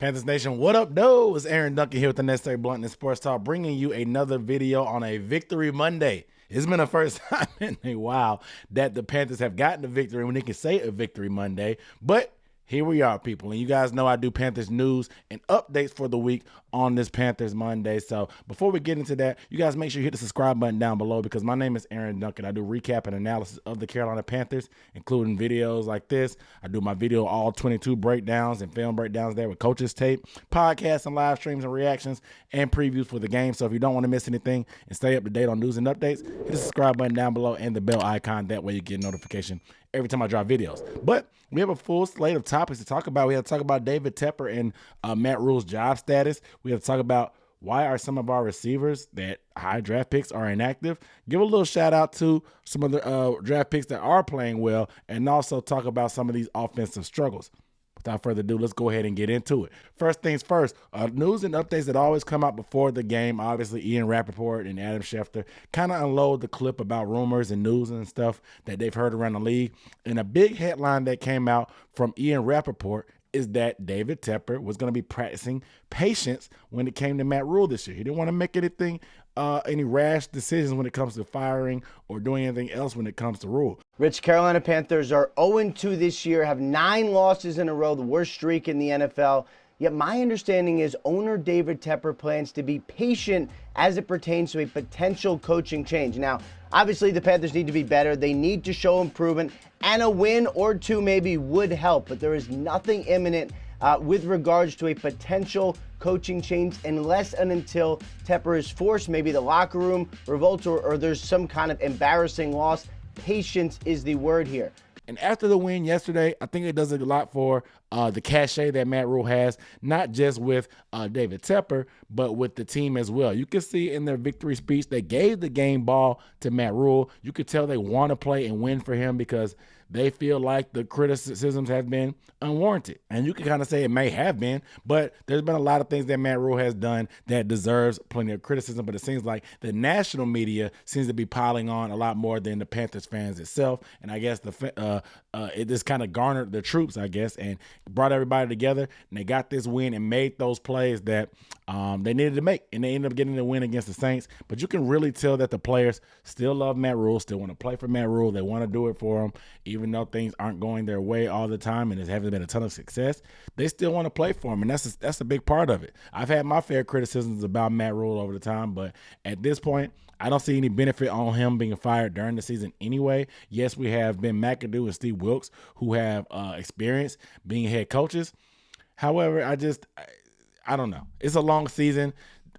Panthers Nation, what up, though? It's Aaron Duncan here with the Necessary Bluntness Sports Talk, bringing you another video on a Victory Monday. It's been the first time in a while that the Panthers have gotten a victory when they can say a Victory Monday, but here we are, people, and you guys know I do Panthers news and updates for the week on this Panthers Monday. So before we get into that, you guys make sure you hit the subscribe button down below because my name is Aaron Duncan. I do recap and analysis of the Carolina Panthers, including videos like this. I do my video all 22 breakdowns and film breakdowns there with coaches tape, podcasts and live streams and reactions and previews for the game. So if you don't want to miss anything and stay up to date on news and updates, hit the subscribe button down below and the bell icon. That way you get a notification every time I drop videos. But we have a full slate of topics to talk about. We have to talk about David Tepper and Matt Rhule's job status. We have to talk about why are some of our receivers that high draft picks are inactive. Give a little shout out to some of the draft picks that are playing well, and also talk about some of these offensive struggles. Without further ado, let's go ahead and get into it. First things first, news and updates that always come out before the game. Obviously, Ian Rappaport and Adam Schefter kind of unload the clip about rumors and news and stuff that they've heard around the league. And a big headline that came out from Ian Rappaport is that David Tepper was going to be practicing patience when it came to Matt Rhule this year. He didn't want to make any rash decisions when it comes to firing or doing anything else when it comes to Rhule. Rich, Carolina Panthers are 0-2 this year, have 9 losses in a row, the worst streak in the NFL. Yet my understanding is owner David Tepper plans to be patient as it pertains to a potential coaching change. Now, obviously the Panthers need to be better. They need to show improvement, and a win or two maybe would help, but there is nothing imminent with regards to a potential coaching change unless and until Tepper is forced, maybe the locker room revolts, or there's some kind of embarrassing loss. Patience is the word here. And after the win yesterday, I think it does a lot for the cachet that Matt Rhule has, not just with David Tepper, but with the team as well. You can see in their victory speech, they gave the game ball to Matt Rhule. You could tell they want to play and win for him because they feel like the criticisms have been unwarranted. And you can kind of say it may have been, but there's been a lot of things that Matt Rhule has done that deserves plenty of criticism. But it seems like the national media seems to be piling on a lot more than the Panthers fans itself. And I guess it just kind of garnered the troops, I guess, and brought everybody together. And they got this win and made those plays that they needed to make. And they ended up getting the win against the Saints. But you can really tell that the players still love Matt Rhule, still want to play for Matt Rhule. They want to do it for him, even though things aren't going their way all the time and there hasn't been a ton of success. They still want to play for him, and that's a big part of it. I've had my fair criticisms about Matt Rhule over the time, but at this point, I don't see any benefit on him being fired during the season anyway. Yes, we have Ben McAdoo and Steve Wilkes who have experience being head coaches. However, I don't know. It's a long season.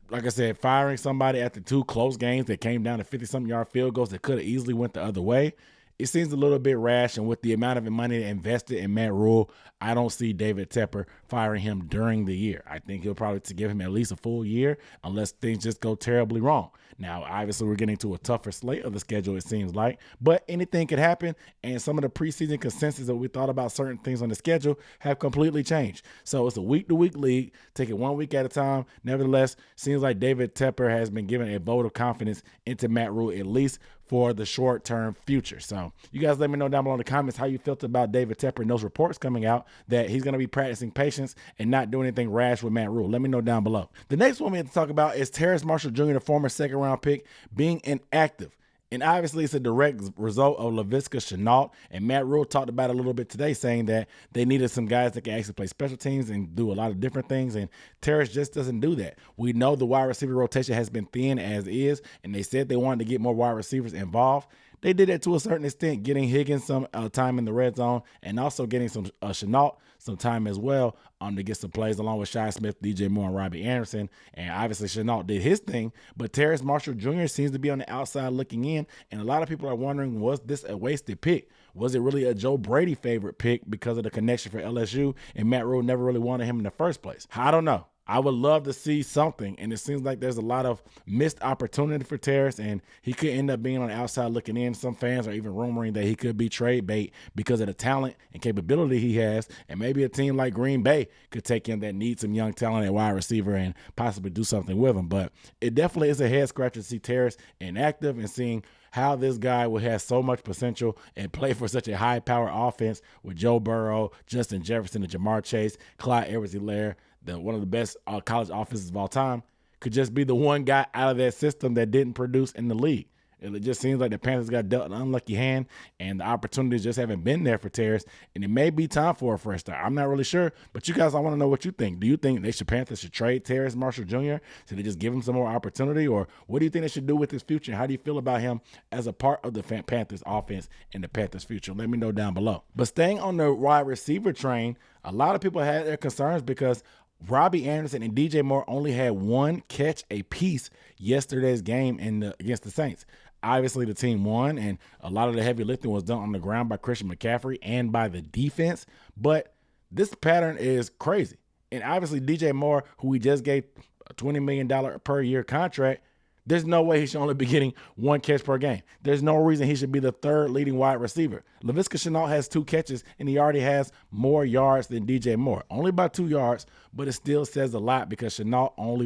Like I said, firing somebody after 2 close games that came down to 50-something yard field goals that could have easily went the other way, it seems a little bit rash. And with the amount of money invested in Matt Rhule, I don't see David Tepper firing him during the year. I think he'll probably give him at least a full year unless things just go terribly wrong. Now, obviously, we're getting to a tougher slate of the schedule, it seems like, but anything could happen. And some of the preseason consensus that we thought about certain things on the schedule have completely changed. So it's a week-to-week league. Take it 1 week at a time. Nevertheless, seems like David Tepper has been given a vote of confidence into Matt Rhule, at least for the short-term future. So you guys let me know down below in the comments how you felt about David Tepper and those reports coming out that he's going to be practicing patience and not doing anything rash with Matt Rhule. Let me know down below. The next one we have to talk about is Terrace Marshall Jr., the former second-round pick, being inactive. And obviously, it's a direct result of Laviska Shenault. And Matt Rhule talked about it a little bit today, saying that they needed some guys that can actually play special teams and do a lot of different things. And Terrace just doesn't do that. We know the wide receiver rotation has been thin as is, and they said they wanted to get more wide receivers involved. They did that to a certain extent, getting Higgins some time in the red zone and also getting some Shenault some time as well to get some plays along with Shi Smith, DJ Moore, and Robbie Anderson. And obviously Shenault did his thing, but Terrace Marshall Jr. seems to be on the outside looking in. And a lot of people are wondering, was this a wasted pick? Was it really a Joe Brady favorite pick because of the connection for LSU and Matt Rhule never really wanted him in the first place? I don't know. I would love to see something, and it seems like there's a lot of missed opportunity for Terrace, and he could end up being on the outside looking in. Some fans are even rumoring that he could be trade bait because of the talent and capability he has, and maybe a team like Green Bay could take him that needs some young talent at wide receiver and possibly do something with him. But it definitely is a head-scratcher to see Terrace inactive and seeing how this guy will have so much potential and play for such a high-power offense with Joe Burrow, Justin Jefferson, and Jamar Chase, Clyde Edwards-Helaire. one of the best college offenses of all time, could just be the one guy out of that system that didn't produce in the league. It just seems like the Panthers got dealt an unlucky hand, and the opportunities just haven't been there for Terrace, and it may be time for a fresh start. I'm not really sure, but you guys, I want to know what you think. Do you think Panthers should trade Terrace Marshall Jr.? Should they just give him some more opportunity, or what do you think they should do with his future? How do you feel about him as a part of the Panthers offense and the Panthers' future? Let me know down below. But staying on the wide receiver train, a lot of people had their concerns because Robbie Anderson and DJ Moore only had one catch apiece yesterday's game against the Saints. Obviously, the team won, and a lot of the heavy lifting was done on the ground by Christian McCaffrey and by the defense. But this pattern is crazy. And obviously, DJ Moore, who we just gave a $20 million per year contract, there's no way he should only be getting one catch per game. There's no reason he should be the third leading wide receiver. Laviska Shenault has 2 catches, and he already has more yards than DJ Moore. Only by 2 yards, but it still says a lot because Shenault only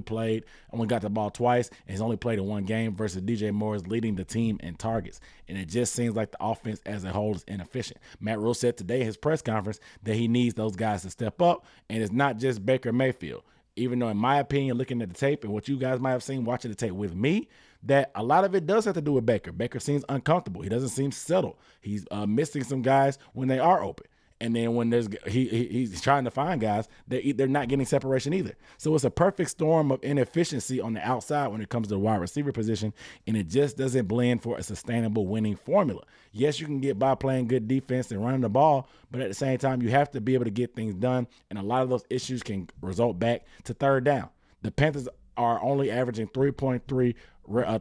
got the ball twice, and he's only played in 1 game versus DJ Moore is leading the team in targets. And it just seems like the offense as a whole is inefficient. Matt Rhule said today in his press conference that he needs those guys to step up, and it's not just Baker Mayfield. Even though, in my opinion, looking at the tape and what you guys might have seen watching the tape with me, that a lot of it does have to do with Baker. Baker seems uncomfortable. He doesn't seem settled. He's missing some guys when they are open. And then when he's trying to find guys, they're not getting separation either. So it's a perfect storm of inefficiency on the outside when it comes to the wide receiver position, and it just doesn't blend for a sustainable winning formula. Yes, you can get by playing good defense and running the ball, but at the same time, you have to be able to get things done, and a lot of those issues can result back to third down. The Panthers are only averaging 3.3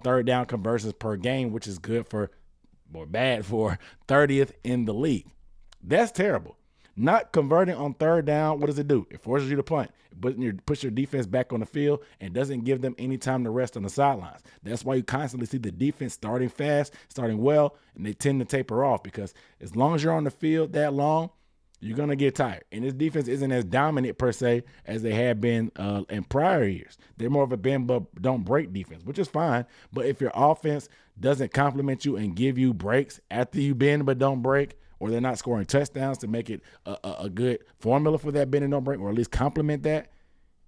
third down conversions per game, which is good or bad for 30th in the league. That's terrible. Not converting on third down, what does it do? It forces you to punt. It puts your defense back on the field and doesn't give them any time to rest on the sidelines. That's why you constantly see the defense starting fast, starting well, and they tend to taper off because as long as you're on the field that long, you're going to get tired. And this defense isn't as dominant per se as they have been in prior years. They're more of a bend but don't break defense, which is fine. But if your offense doesn't compliment you and give you breaks after you bend but don't break, or they're not scoring touchdowns to make it a good formula for that bend and don't break, or at least complement that,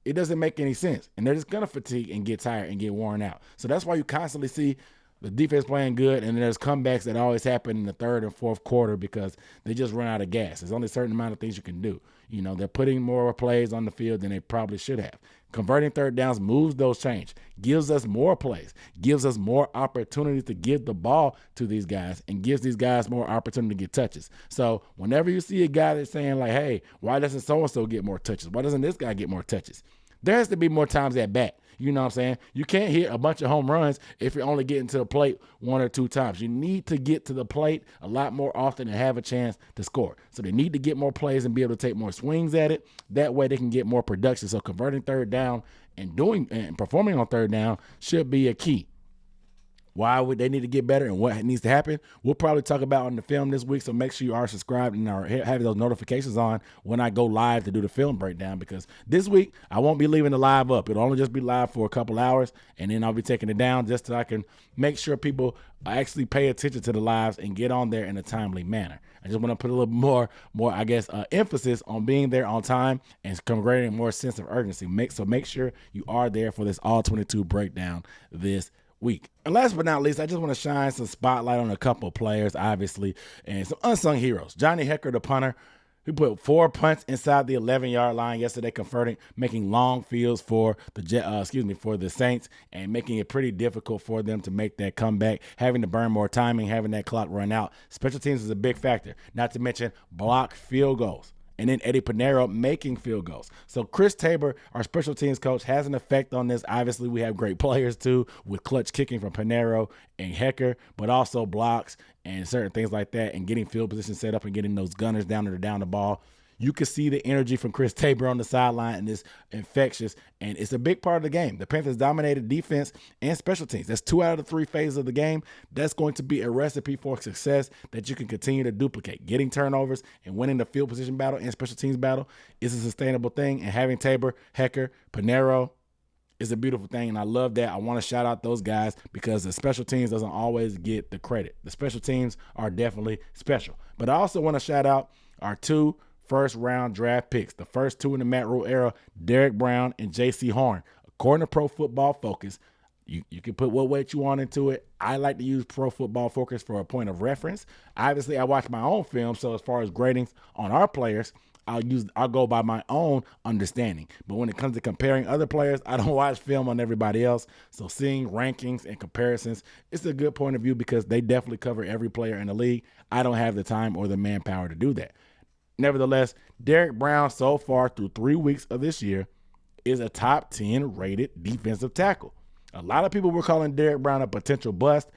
it doesn't make any sense. And they're just going to fatigue and get tired and get worn out. So that's why you constantly see the defense playing good, and then there's comebacks that always happen in the third and fourth quarter because they just run out of gas. There's only a certain amount of things you can do. You know, they're putting more plays on the field than they probably should have. Converting third downs moves those chains, gives us more plays, gives us more opportunities to give the ball to these guys, and gives these guys more opportunity to get touches. So whenever you see a guy that's saying like, hey, why doesn't so-and-so get more touches? Why doesn't this guy get more touches? There has to be more times at bat. You know what I'm saying? You can't hit a bunch of home runs if you're only getting to the plate 1 or 2 times. You need to get to the plate a lot more often and have a chance to score. So they need to get more plays and be able to take more swings at it. That way they can get more production. So converting third down and performing on third down should be a key. Why would they need to get better and what needs to happen? We'll probably talk about on the film this week, so make sure you are subscribed and are having those notifications on when I go live to do the film breakdown, because this week I won't be leaving the live up. It'll only just be live for a couple hours, and then I'll be taking it down just so I can make sure people actually pay attention to the lives and get on there in a timely manner. I just want to put a little more emphasis on being there on time and creating more sense of urgency. Make sure you are there for this all 22 breakdown this week. And last but not least, I just want to shine some spotlight on a couple of players, obviously, and some unsung heroes. Johnny Hekker, the punter, who put 4 punts inside the 11-yard line yesterday, making long fields for the Saints, and making it pretty difficult for them to make that comeback, having to burn more timing, having that clock run out. Special teams is a big factor, not to mention blocked field goals. And then Eddie Pinheiro making field goals. So Chris Tabor, our special teams coach, has an effect on this. Obviously, we have great players too, with clutch kicking from Pinheiro and Hekker, but also blocks and certain things like that, and getting field position set up and getting those gunners down the ball. You can see the energy from Chris Tabor on the sideline, and it's infectious, and it's a big part of the game. The Panthers dominated defense and special teams. That's 2 out of the 3 phases of the game. That's going to be a recipe for success that you can continue to duplicate. Getting turnovers and winning the field position battle and special teams battle is a sustainable thing, and having Tabor, Hekker, Pinheiro is a beautiful thing, and I love that. I want to shout out those guys because the special teams doesn't always get the credit. The special teams are definitely special. But I also want to shout out our 2 first-round draft picks. The first two in the Matt Rhule era, Derek Brown and J.C. Horn. According to Pro Football Focus, you can put what weight you want into it. I like to use Pro Football Focus for a point of reference. Obviously, I watch my own film, so as far as gradings on our players, I'll go by my own understanding. But when it comes to comparing other players, I don't watch film on everybody else. So seeing rankings and comparisons, it's a good point of view because they definitely cover every player in the league. I don't have the time or the manpower to do that. Nevertheless, Derek Brown so far through 3 weeks of this year is a top 10 rated defensive tackle. A lot of people were calling Derek Brown a potential bust,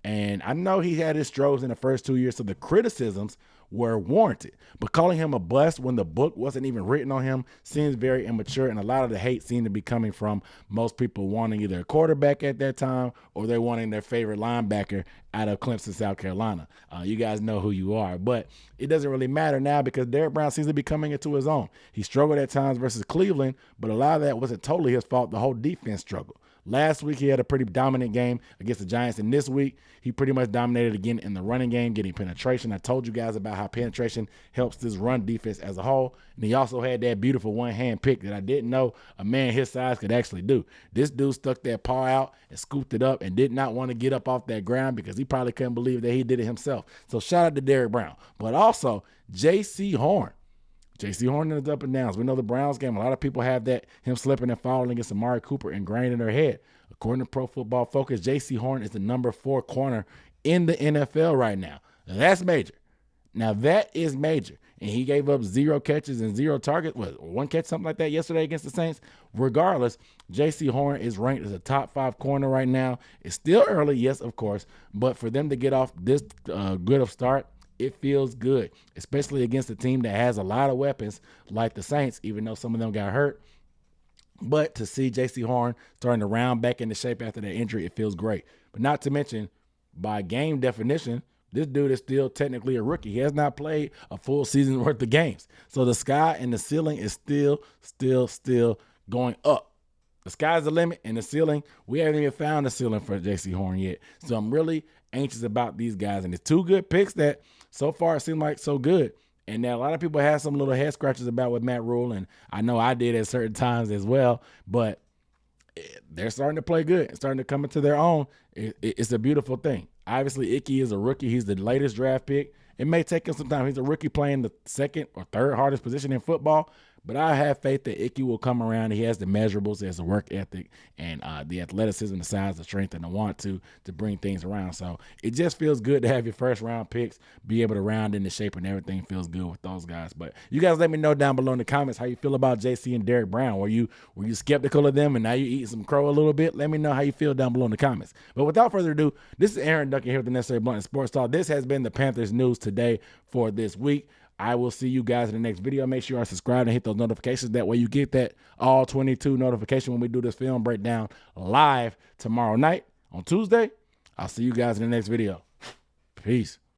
and I know he had his struggles in the first 2 years, so the criticisms were warranted. But calling him a bust when the book wasn't even written on him seems very immature, and a lot of the hate seemed to be coming from most people wanting either a quarterback at that time or they're wanting their favorite linebacker out of Clemson, South Carolina. You guys know who you are, but it doesn't really matter now because Derek Brown seems to be coming into his own. He struggled at times versus Cleveland, but a lot of that wasn't totally his fault. The whole defense struggled. Last week, he had a pretty dominant game against the Giants, and this week, he pretty much dominated again in the running game, getting penetration. I told you guys about how penetration helps this run defense as a whole, and he also had that beautiful one-hand pick that I didn't know a man his size could actually do. This dude stuck that paw out and scooped it up and did not want to get up off that ground because he probably couldn't believe that he did it himself. So shout out to Derek Brown. But also, J.C. Horn. J.C. Horn is up and downs. We know the Browns game. A lot of people have that, him slipping and falling against Amari Cooper ingrained in their head. According to Pro Football Focus, J.C. Horn is the number 4 corner in the NFL right now. Now, that's major. Now, that is major. And he gave up 0 catches and 0 targets, 1 catch, something like that yesterday against the Saints. Regardless, J.C. Horn is ranked as a top 5 corner right now. It's still early, yes, of course. But for them to get off this good of start, it feels good, especially against a team that has a lot of weapons like the Saints, even though some of them got hurt. But to see J.C. Horn starting to round back into shape after that injury, it feels great. But not to mention, by game definition, this dude is still technically a rookie. He has not played a full season worth of games. So the sky and the ceiling is still going up. The sky's the limit, and the ceiling, we haven't even found the ceiling for J.C. Horn yet. So I'm really anxious about these guys. And it's 2 good picks that so far seem like so good. And now a lot of people have some little head scratches about with Matt Rhule, and I know I did at certain times as well, but they're starting to play good and starting to come into their own. It's a beautiful thing. Obviously, Icky is a rookie. He's the latest draft pick. It may take him some time. He's a rookie playing the 2nd or 3rd hardest position in football, but I have faith that Icky will come around. He has the measurables, he has the work ethic, and the athleticism, the size, the strength, and the want to bring things around. So it just feels good to have your first-round picks be able to round into shape, and everything feels good with those guys. But you guys let me know down below in the comments how you feel about JC and Derek Brown. Were you skeptical of them, and now you eating some crow a little bit? Let me know how you feel down below in the comments. But without further ado, this is Aaron Duncan here with the Necessary Blunt and Sports Talk. This has been the Panthers News Today for this week. I will see you guys in the next video. Make sure you are subscribed and hit those notifications. That way you get that all 22 notification when we do this film breakdown live tomorrow night on Tuesday. I'll see you guys in the next video. Peace.